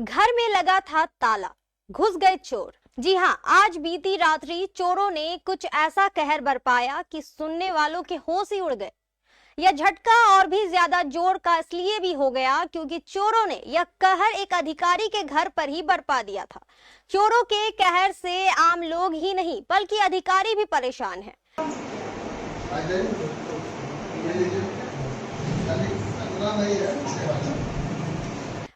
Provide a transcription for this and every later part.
घर में लगा था ताला, घुस गए चोर। जी हाँ, आज बीती रात्रि चोरों ने कुछ ऐसा कहर बरपाया कि सुनने वालों के होश ही उड़ गए। यह झटका और भी ज्यादा जोर का इसलिए भी हो गया क्योंकि चोरों ने यह कहर एक अधिकारी के घर पर ही बरपा दिया था। चोरों के कहर से आम लोग ही नहीं बल्कि अधिकारी भी परेशान हैं।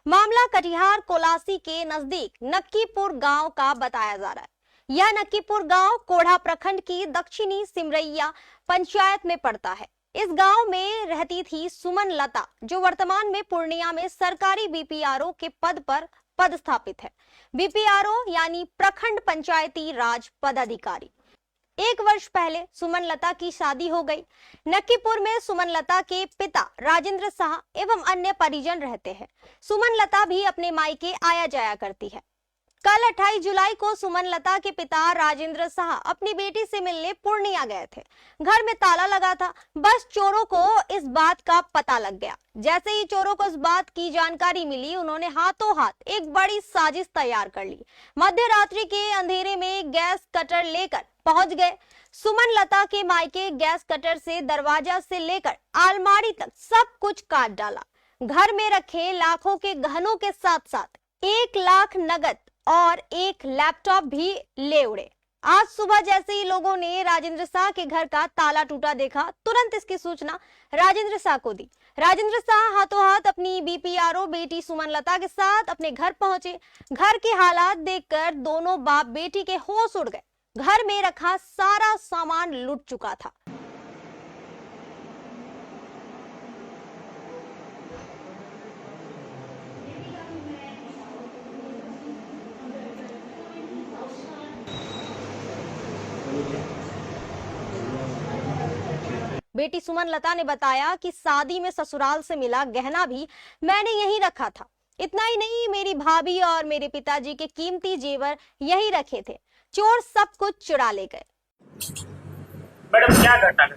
मामला कटिहार कोलासी के नजदीक नक्कीपुर गांव का बताया जा रहा है। यह नक्कीपुर गांव कोढ़ा प्रखंड की दक्षिणी सिमरैया पंचायत में पड़ता है। इस गांव में रहती थी सुमन लता, जो वर्तमान में पूर्णिया में सरकारी बीपीआरओ के पद पर पदस्थापित है। बीपीआरओ यानी प्रखंड पंचायती राज पदाधिकारी। 1 वर्ष पहले सुमन लता की शादी हो गई। नक्कीपुर में सुमन लता के पिता राजेंद्र शाह एवं अन्य परिजन रहते हैं। सुमन लता भी अपने मायके आया जाया करती है। कल 28 जुलाई को सुमन लता के पिता राजेंद्र शाह अपनी बेटी से मिलने पूर्णिया गए थे। घर में ताला लगा था। बस चोरों को इस बात का पता लग गया। जैसे ही चोरों को इस बात की जानकारी मिली, उन्होंने हाथों हाथ एक बड़ी साजिश तैयार कर ली। मध्य रात्रि के अंधेरे में गैस कटर लेकर पहुंच गए। सुमन लता के मायके गैस कटर से दरवाजा से लेकर अलमारी तक सब कुछ काट डाला। घर में रखे लाखों के गहनों के साथ साथ 1 लाख नगद और 1 लैपटॉप भी ले उड़े। आज सुबह जैसे ही लोगों ने राजेंद्र शाह के घर का ताला टूटा देखा, तुरंत इसकी सूचना राजेंद्र शाह को दी। राजेंद्र शाह हाथों हाथ अपनी बीपीआरओ बेटी सुमन लता के साथ अपने घर पहुंचे। घर के हालात देखकर दोनों बाप बेटी के होश उड़ गए। घर में रखा सारा सामान लूट चुका था। बेटी सुमन लता ने बताया कि शादी में ससुराल से मिला गहना भी मैंने यहीं रखा था। इतना ही नहीं, मेरी भाभी और मेरे पिताजी के कीमती जेवर यहीं रखे थे। चोर सब कुछ चुरा ले गए। मैडम क्या घटना है?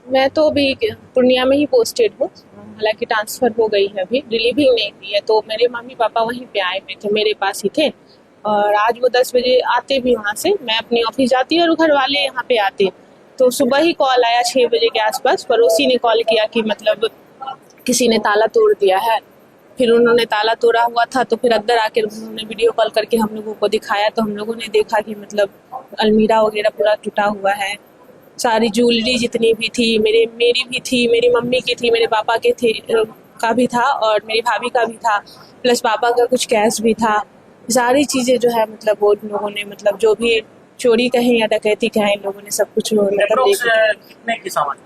मैं तो अभी पूर्णिया में ही पोस्टेड हूँ। हालांकि ट्रांसफर हो गई है, अभी रिलीविंग नहीं हुई है। तो मेरे मम्मी पापा वहीं पे आए हुए थे, मेरे पास ही थे। और आज वो 10 बजे आते भी वहाँ से, मैं अपनी ऑफिस जाती और घर वाले यहाँ पे आते। तो सुबह ही कॉल आया 6 बजे के आसपास। पड़ोसी ने कॉल किया कि मतलब किसी ने ताला तोड़ दिया है। फिर उन्होंने ताला तोड़ा हुआ था, तो फिर अंदर आकर उन्होंने वीडियो कॉल करके हम लोगों को दिखाया। तो हम लोगों ने देखा कि मतलब अलमीरा वगैरह पूरा टूटा हुआ है। सारी ज्वेलरी जितनी भी थी, मेरी भी थी, मेरी मम्मी की थी, मेरे पापा के थे का भी था और मेरी भाभी का भी था, प्लस पापा का कुछ कैश भी था। सारी चीज़ें जो है मतलब वो लोगों ने मतलब जो भी चोरी कहें या डकैती कहें, इन लोगों ने सब कुछ कितने की सामान?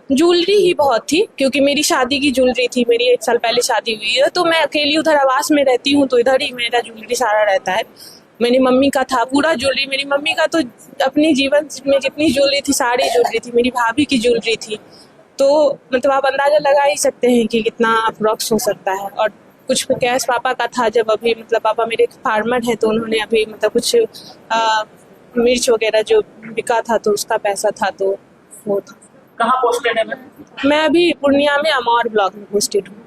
ज्वेलरी ही बहुत थी, क्योंकि मेरी शादी की ज्वेलरी थी। मेरी 1 साल पहले शादी हुई है, तो मैं अकेली उधर आवास में रहती हूँ, तो इधर ही मेरा ज्वेलरी सारा रहता है। मेरी मम्मी का था पूरा ज्वेलरी। मेरी मम्मी का तो अपनी जीवन में जितनी ज्वेलरी थी सारी ज्वेलरी थी। मेरी भाभी की ज्वेलरी थी। तो मतलब आप अंदाजा लगा ही सकते हैं कि कितना अप्रोक्स हो सकता है। और कुछ कैश पापा का था। जब अभी मतलब पापा मेरे फार्मर है, तो उन्होंने अभी मतलब कुछ मिर्च वगैरह जो बिका था तो उसका पैसा था, तो वो था। कहाँ पोस्टेड है? मैं अभी पूर्णिया में अमौर ब्लॉक में पोस्टेड हूँ।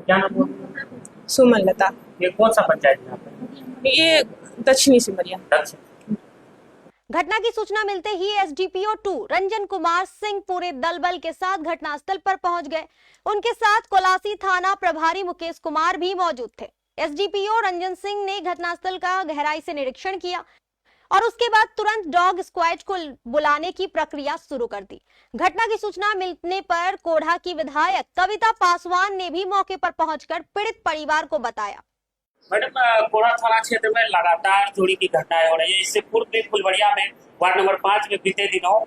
क्या नाम? सुमन लता। ये कौन सा पंचायत है? ये दक्षिणी सिमरिया। घटना की सूचना मिलते ही एसडीपीओ 2 रंजन कुमार सिंह पूरे दलबल के साथ घटनास्थल पर पहुंच गए। उनके साथ कोलासी थाना प्रभारी मुकेश कुमार भी मौजूद थे। एसडीपीओ रंजन सिंह ने घटनास्थल का गहराई से निरीक्षण किया और उसके बाद तुरंत डॉग स्क्वाड को बुलाने की प्रक्रिया शुरू कर दी। घटना की सूचना मिलने पर कोढ़ा की विधायक कविता पासवान ने भी मौके पर पहुंचकर पीड़ित परिवार को बताया। मैडम, कोढ़ा थाना क्षेत्र में लगातार चोरी की घटनाएं हो रही है। इससे पूर्व भी फुलवड़िया में वार्ड नंबर 5 में बीते दिनों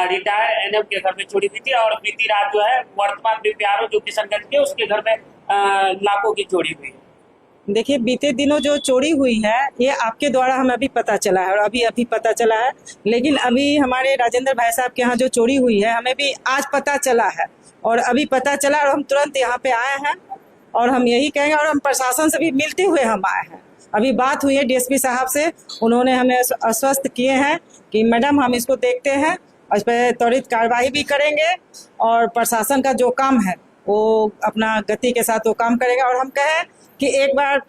रिटायर्ड एनएम के घर में चोरी हुई थी और बीती रात जो है वर्तमान बीपीआरओ जो किशनगंज के उसके घर में लाखों की चोरी हुई। देखिए, बीते दिनों जो चोरी हुई है ये आपके द्वारा हमें अभी पता चला है और अभी पता चला है। लेकिन अभी हमारे राजेंद्र भाई साहब के यहाँ जो चोरी हुई है हमें भी आज पता चला है और अभी पता चला और हम तुरंत यहाँ पे आए हैं। और हम यही कहेंगे, और हम प्रशासन से भी मिलते हुए हम आए हैं। अभी बात हुई है डीएसपी साहब से, उन्होंने हमें आश्वस्त किए हैं कि मैडम हम इसको देखते हैं, इस पर त्वरित कार्रवाई भी करेंगे और प्रशासन का जो काम है वो अपना गति के साथ वो काम करेगा। और हम कहें कि एक बार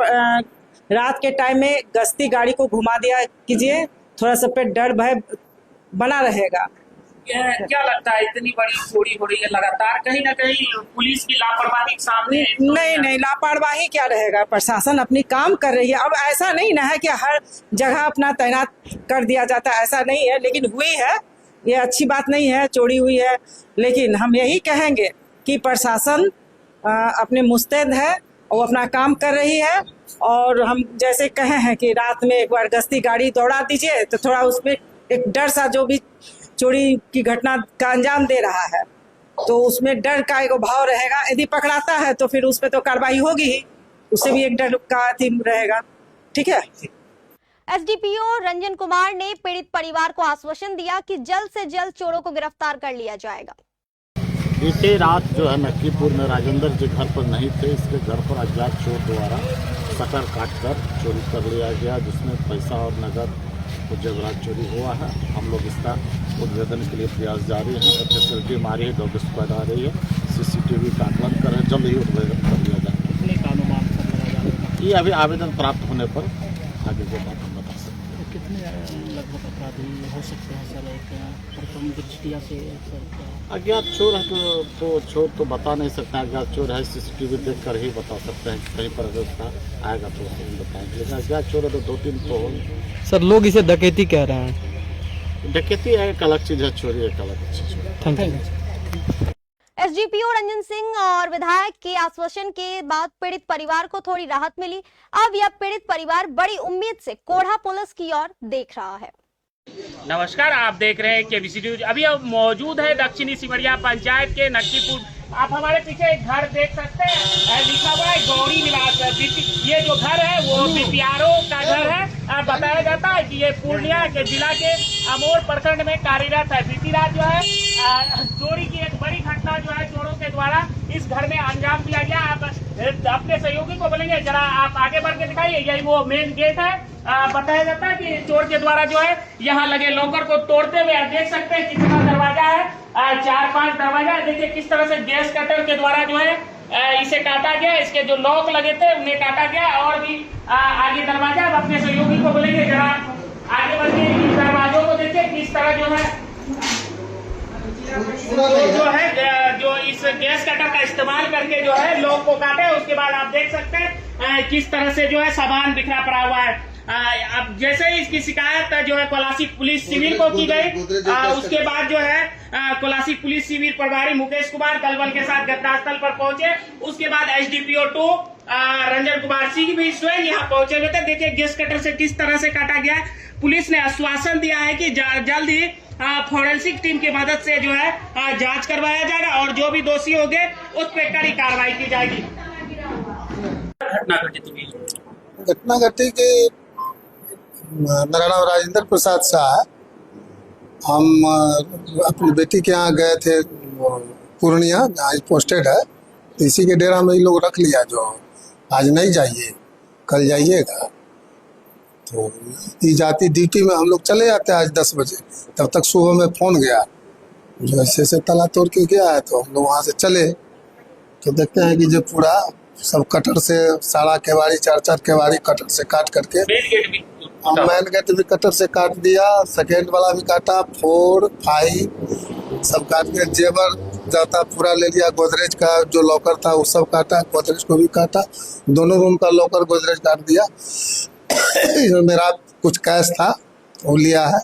रात के टाइम में गश्ती गाड़ी को घुमा दिया कीजिए, थोड़ा सा पे डर भय बना रहेगा। क्या लगता है इतनी बड़ी चोरी हो रही है लगातार, कहीं ना कहीं पुलिस की लापरवाही सामने? नहीं, लापरवाही क्या रहेगा, प्रशासन अपनी काम कर रही है। अब ऐसा नहीं ना है कि हर जगह अपना तैनात कर दिया जाता है, ऐसा नहीं है, लेकिन हुई है, ये अच्छी बात नहीं है, चोरी हुई है। लेकिन हम यही कहेंगे कि प्रशासन अपने मुस्तैद है, वो अपना काम कर रही है। और हम जैसे कहे हैं कि रात में एक बार गश्ती गाड़ी दौड़ा दीजिए तो थोड़ा उसमें एक डर सा, जो भी चोरी की घटना का अंजाम दे रहा है तो उसमें डर का एक भाव रहेगा। यदि पकड़ाता है तो फिर उस पर तो कार्रवाई होगी ही, उससे भी एक डर का थीम रहेगा। ठीक है। एसडीपीओ रंजन कुमार ने पीड़ित परिवार को आश्वासन दिया कि जल्द से जल्द चोरों को गिरफ्तार कर लिया जाएगा। बीते रात जो है नक्कीपुर में राजेंद्र जी घर पर नहीं थे, इसके घर पर अज्ञात चोर द्वारा शटर काटकर चोरी कर लिया गया, जिसमें पैसा और नगद कुछ जेवरात चोरी हुआ है। हम लोग इसका उद्भेदन के लिए प्रयास जारी है। फैसिलिटी हमारी है, डॉग स्क्वाड आ रही है, सीसीटीवी का आकलन कर रहे हैं, जल्द ही उद्भेदन कर लिया जाएगा। ये अभी आवेदन प्राप्त होने पर आगे के बात हम बता सकते हैं। कितने लगभग अपराधी हो सकते हैं सर, प्रथम दृष्टिया से? अज्ञात चोर है तो चोर तो बता नहीं सकते हैं, अज्ञात चोर है सीसीटीवी देख कर ही बता सकते हैं कि कहीं पर अगर उसका आएगा तो उसे हम बताएंगे। लेकिन अज्ञात चोर है तो 2-3 तो होंगे। सर लोग इसे डकैती कह रहे हैं। डकैती है एक अलग चीज़ है, चोरी एक अलग चीज़ है। Thank you. SDPO Ranjan Singh और विधायक के आश्वासन के बाद पीड़ित परिवार को थोड़ी राहत मिली। अब यह पीड़ित परिवार बड़ी उम्मीद से कोढ़ा पुलिस की ओर देख रहा है। नमस्कार, आप देख रहे हैं केबीसी न्यूज। अभी अब मौजूद है दक्षिणी सिमरिया पंचायत के नक्कीपुर। आप हमारे पीछे एक घर देख सकते हैं, लिखा हुआ है गौरी निवास। ये जो घर है वो बीपीआरओ का घर है। बताया जाता है कि ये पूर्णिया के जिला के अमोर प्रखंड में कार्यरत है। बीती रात जो है चोरी की एक बड़ी घटना जो है चोरों के द्वारा इस घर में अंजाम दिया गया। आप अपने सहयोगी को बोलेंगे जरा आप आगे बढ़ के दिखाइए, यही वो मेन गेट है। बताया जाता है कि चोर के द्वारा जो है यहाँ लगे लॉकर को तोड़ते हुए आप देख सकते हैं कितना दरवाजा है, 4-5 दरवाजा। देखिए किस तरह से गैस कटर के द्वारा जो है इसे काटा गया, इसके जो लॉक लगे थे उन्हें काटा गया। और भी आगे दरवाजा, आप अपने सहयोगी को बोलेंगे जरा आगे बढ़ के इन दरवाजों को देखिए किस तरह जो है जो इस गैस कटर का इस्तेमाल करके जो है लॉक को काटे। उसके बाद आप देख सकते हैं किस तरह से जो है सामान बिखरा पड़ा हुआ है। अब जैसे ही इसकी शिकायत जो है कोलासी पुलिस शिविर को की गई, उसके बाद जो है कोलासी पुलिस शिविर प्रभारी मुकेश कुमार दलबल के साथ घटनास्थल पर पहुंचे। उसके बाद एसडीपीओ 2 रंजन कुमार सिंह भी स्वयं यहाँ पहुंचे हुए थे। देखिए गैस कटर से किस तरह से काटा गया है। पुलिस ने आश्वासन दिया है कि जल्द ही फोरेंसिक टीम की मदद से जो है जांच करवाया जाएगा और जो भी दोषी होंगे उस पर कड़ी कार्रवाई की जाएगी। घटना घटी कि मेरा नाम राजेंद्र प्रसाद शाह है। हम अपनी बेटी के यहाँ गए थे पूर्णिया, जहाँ पोस्टेड है। इसी के डेरा में ये लोग रख लिया, जो आज नहीं जाइए कल जाइएगा। तो ई जाती ड्यूटी में हम लोग चले जाते हैं आज 10 बजे। तब तक सुबह में फ़ोन गया जो ऐसे ऐसे ताला तोड़ के गया है। तो हम लोग वहाँ से चले तो देखते हैं कि जो पूरा सब कटर से सारा केवाड़ी 4-4 केवाड़ी कटर से काट करके, मेन गेट भी कटर से काट दिया, सेकेंड वाला भी काटा, 4, 5 सब काट के जेवर जाता पूरा ले लिया। गोदरेज का जो लॉकर था वो सब काटा, गोदरेज को भी काटा, दोनों रूम का लॉकर गोदरेज काट दिया। मेरा कुछ कैश था वो लिया है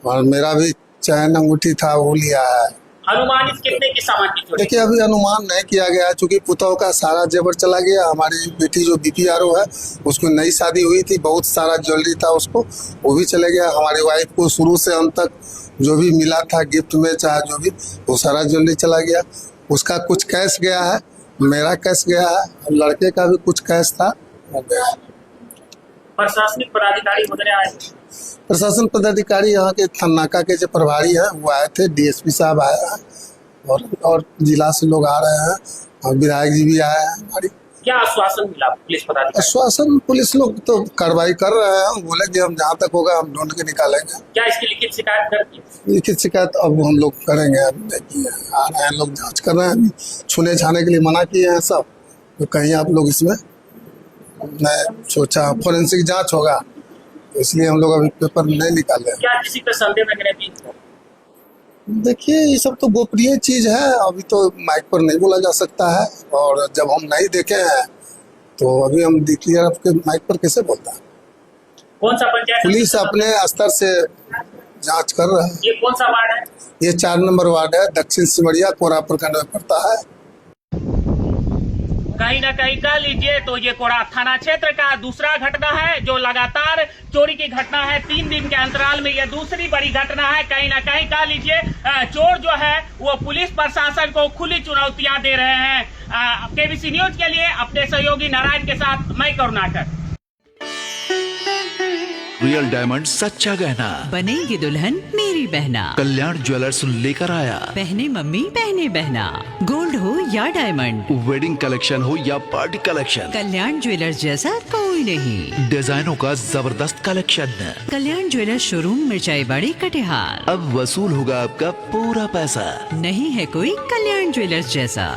और मेरा भी चैन अंगूठी था वो लिया है। अनुमानित कितने की सामान की चोरी? देखिए अभी अनुमान नहीं किया गया है, चूंकि पुतौ का सारा जेवर चला गया। हमारी बेटी जो बीपीआरओ है उसको नई शादी हुई थी, बहुत सारा ज्वेलरी था उसको, वो भी चले गया। हमारी वाइफ को शुरू से अंत तक जो भी मिला था गिफ्ट में चाहे जो भी, वो सारा ज्वेलरी चला गया। उसका कुछ कैश गया है, मेरा कैश गया है, लड़के का भी कुछ कैश था वो गया है। प्रशासनिक पदाधिकारी वगैरह आए? प्रशासन पदाधिकारी यहाँ के थन्नाका के जो प्रभारी हैं वो आए थे, डीएसपी साहब आए हैं और जिला से लोग आ रहे हैं और विधायक जी भी आए हैं। हमारी क्या आश्वासन मिला पुलिस पदाधिकारी? आश्वासन पुलिस लोग तो कार्रवाई कर रहे हैं, बोले कि हम जहाँ तक होगा हम ढूंढ के निकालेंगे। क्या इसकी लिखित शिकायत कर दी? लिखित शिकायत अब हम लोग करेंगे। अब देखिए आ रहे हैं लोग, जांच कर रहे हैं, अभी छूने छाने के लिए मना किए हैं सब, तो कहीं आप लोग इसमें मैं सोचा फोरेंसिक जांच होगा, तो इसलिए हम लोग अभी पेपर नहीं निकाले। क्या किसी पे संदेह वगैरह भी? देखिए ये सब तो गोपनीय चीज है, अभी तो माइक पर नहीं बोला जा सकता है, और जब हम नहीं देखे हैं तो अभी हम डिक्लेयर आपके माइक पर कैसे बोलता है। कौन सा पंचायत? पुलिस अपने स्तर से जांच कर रहा है। ये कौन सा वार्ड है? ये 4 नंबर वार्ड है, दक्षिण सिमरिया कोरा प्रखंड में पड़ता है। कहीं ना कहीं कह लीजिए तो ये कोड़ा थाना क्षेत्र का दूसरा घटना है जो लगातार चोरी की घटना है। 3 दिन के अंतराल में ये दूसरी बड़ी घटना है। कहीं ना कहीं कह लीजिए चोर जो है वो पुलिस प्रशासन को खुली चुनौतियां दे रहे हैं। केबीसी न्यूज के लिए अपने सहयोगी नारायण के साथ मैं करुणाकर। रियल डायमंड सच्चा गहना, बनेगी दुल्हन मेरी बहना। कल्याण ज्वेलर्स लेकर आया। पहने मम्मी पहने बहना, गोल्ड हो या डायमंड, वेडिंग कलेक्शन हो या पार्टी कलेक्शन, कल्याण ज्वेलर्स जैसा कोई नहीं। डिजाइनों का जबरदस्त कलेक्शन। कल्याण ज्वेलर्स शोरूम मिर्चाई बाड़ी कटिहार। अब वसूल होगा आपका पूरा पैसा। नहीं है कोई कल्याण ज्वेलर्स जैसा।